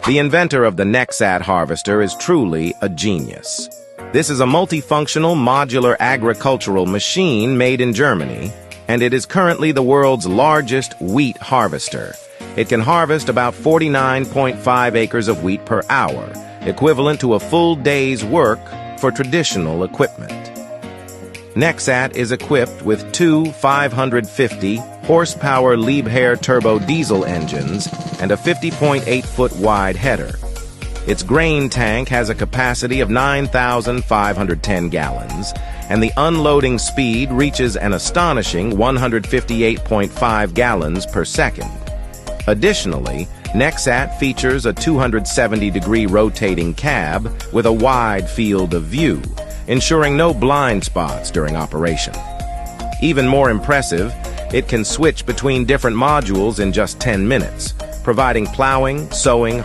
The inventor of the Nexat harvester is truly a genius. This is a multifunctional modular agricultural machine made in Germany, and it is currently the world's largest wheat harvester. It can harvest about 49.5 acres of wheat per hour, equivalent to a full day's work for traditional equipment. Nexat is equipped with two 550-horsepower Liebherr turbo diesel engines and a 50.8-foot wide header. Its grain tank has a capacity of 9,510 gallons, and the unloading speed reaches an astonishing 158.5 gallons per second. Additionally, Nexat features a 270-degree rotating cab with a wide field of view, ensuring no blind spots during operation. Even more impressive, it can switch between different modules in just 10 minutes, providing plowing, sowing,